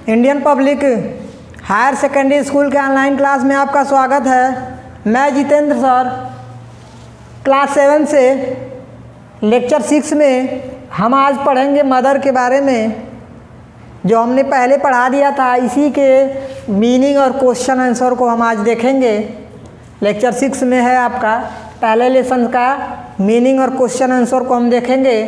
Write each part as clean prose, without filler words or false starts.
Indian public higher secondary school के online class में आपका स्वागत है। मैं जितेंद्र सर क्लास 7 से लेक्चर 6 में हम आज पढ़ेंगे मदर के बारे में। जो हमने पहले पढ़ा दिया था इसी के मीनिंग और क्वेश्चन आंसर को हम आज देखेंगे। लेक्चर 6 में है आपका पहले लेसन का मीनिंग और क्वेश्चन आंसर को हम देखेंगे।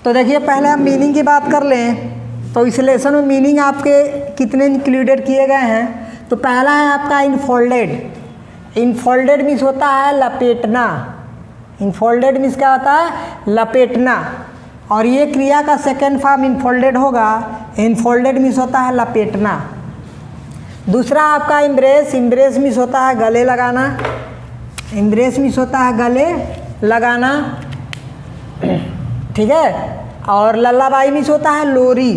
तो देखिए पहले हम मीनिंग की बात कर लें तो इस लेसन में मीनिंग आपके कितने इंक्लूडेड किए गए हैं। तो पहला है आपका इनफोल्डेड। इनफोल्डेड मीन्स होता है लपेटना। इनफोल्डेड मीन्स क्या होता है? लपेटना। और ये क्रिया का सेकेंड फॉर्म इनफोल्डेड होगा। इनफोल्डेड मीन्स होता है लपेटना। दूसरा आपका इम्ब्रेस। इम्ब्रेस मीन्स होता है गले लगाना। इम्ब्रेस मीन्स होता है गले लगाना, ठीक है। और लल्लाबाई मीन्स होता है लोरी,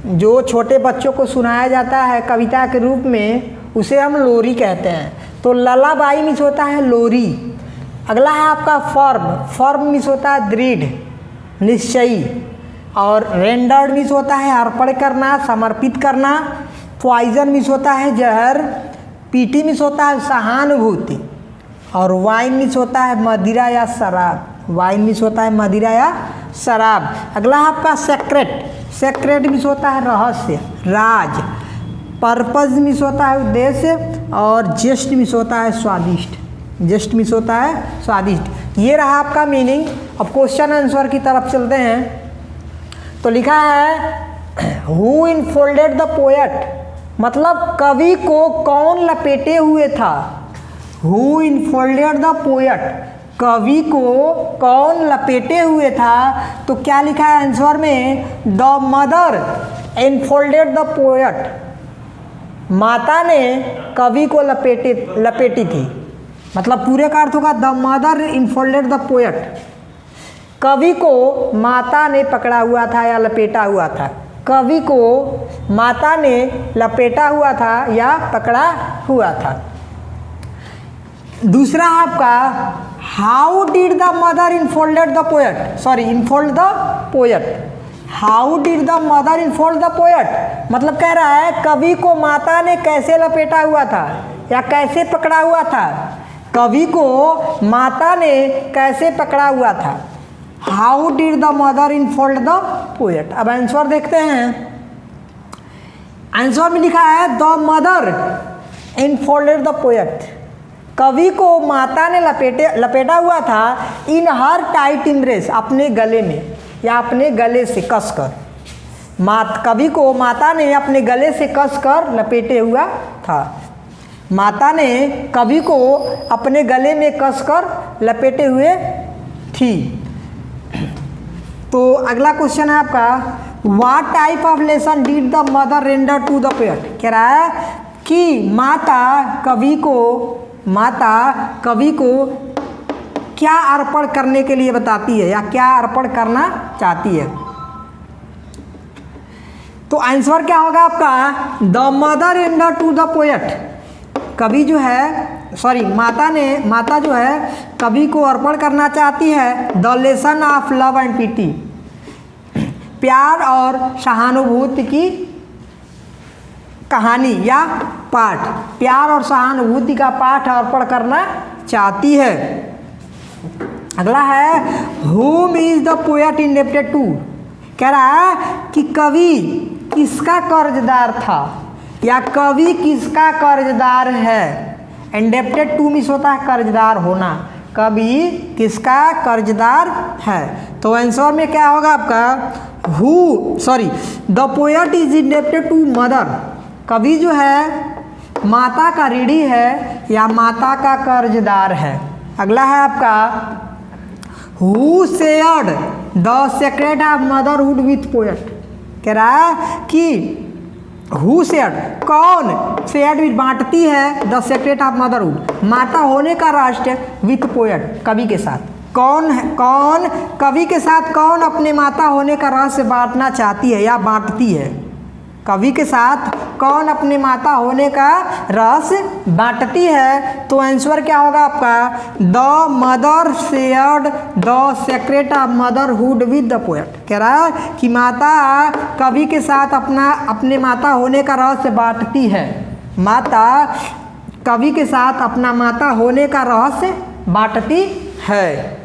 जो छोटे बच्चों को सुनाया जाता है कविता के रूप में, उसे हम लोरी कहते हैं। तो लल्लाबाई मीन्स होता है लोरी। अगला है आपका फॉर्म। फॉर्म मीन्स होता है दृढ़, निश्चयी। और रेंडर्ड मीन्स होता है अर्पण करना, समर्पित करना। पॉइजन मीन्स होता है जहर। पीटी मीन्स होता है सहानुभूति। और वाइन मीन्स होता है मदिरा या शराब। वाइन मीन्स होता है मदिरा या शराब। अगला है आपका सेक्रेट। सेक्रेट मीन्स होता है रहस्य, राज। पर्पज मीन्स होता है उद्देश्य। और जेस्ट मीन्स होता है स्वादिष्ट। जेस्ट मीन्स होता है स्वादिष्ट। ये रहा आपका मीनिंग। अब क्वेश्चन आंसर की तरफ चलते हैं। तो लिखा है हु इनफोल्डेड द पोएट, मतलब कवि को कौन लपेटे हुए था। हु इनफोल्डेड द पोएट, कवि को कौन लपेटे हुए था। तो क्या लिखा है आंसर में? The mother infolded the poet. माता ने कवि को लपेटी थी। मतलब पूरे का अर्थ होगा the mother infolded the poet. कवि को माता ने पकड़ा हुआ था या लपेटा हुआ था। कवि को माता ने लपेटा हुआ था या पकड़ा हुआ था। दूसरा आपका how did the mother infolded the poet, sorry infold the poet. How did the mother infold the poet, मतलब कह रहा है कवि को माता ने कैसे लपेटा हुआ था या कैसे पकड़ा हुआ था। कवि को माता ने कैसे पकड़ा हुआ था। How did the mother infold the poet. अब आंसर देखते हैं। आंसर में लिखा है the mother infolded the poet. कवि को माता ने लपेटा हुआ था इन हर टाइट इम्ब्रेस, अपने गले में या अपने गले से कसकर। कवि को माता ने अपने गले से कसकर लपेटे हुआ था। माता ने कवि को अपने गले में कसकर लपेटे हुए थी। तो अगला क्वेश्चन है आपका what type of lesson did the mother render to the poet. कह रहा है कि माता कवि को क्या अर्पण करने के लिए बताती है या क्या अर्पण करना चाहती है। तो आंसर क्या होगा आपका? The mother render to the poet. कवि जो है, सॉरी माता जो है कवि को अर्पण करना चाहती है the lesson of love and pity, प्यार और सहानुभूति की कहानी या पाठ। प्यार और सहानुभूति का पाठ अर्पण करना चाहती है। अगला है whom is the poet indebted to। कह रहा है कि कवि किसका कर्जदार था या कवि किसका कर्जदार है। इंडेप्टेड टू मीन्स होता है कर्जदार होना। कवि किसका कर्जदार है। तो आंसर में क्या होगा आपका? The poet is indebted to mother. कवि जो है माता का ऋणी है या माता का कर्जदार है। अगला है आपका who shared the secret of motherhood with poet. कह रहा है कि हु शेयर्ड, कौन शेयर्ड विथ बांटती है द सीक्रेट ऑफ मदरहुड, माता होने का रहस्य विथ पोएट, कवि के साथ। कौन कवि के साथ कौन अपने माता होने का रहस्य बांटना चाहती है या बांटती है। कवि के साथ कौन अपने माता होने का रहस्य बांटती है? तो आंसर क्या होगा आपका? The mother shared the secret of motherhood with the poet. कह रहा है कि माता कवि के साथ अपने माता होने का रहस्य बांटती है। माता कवि के साथ अपना माता होने का रहस्य बांटती है।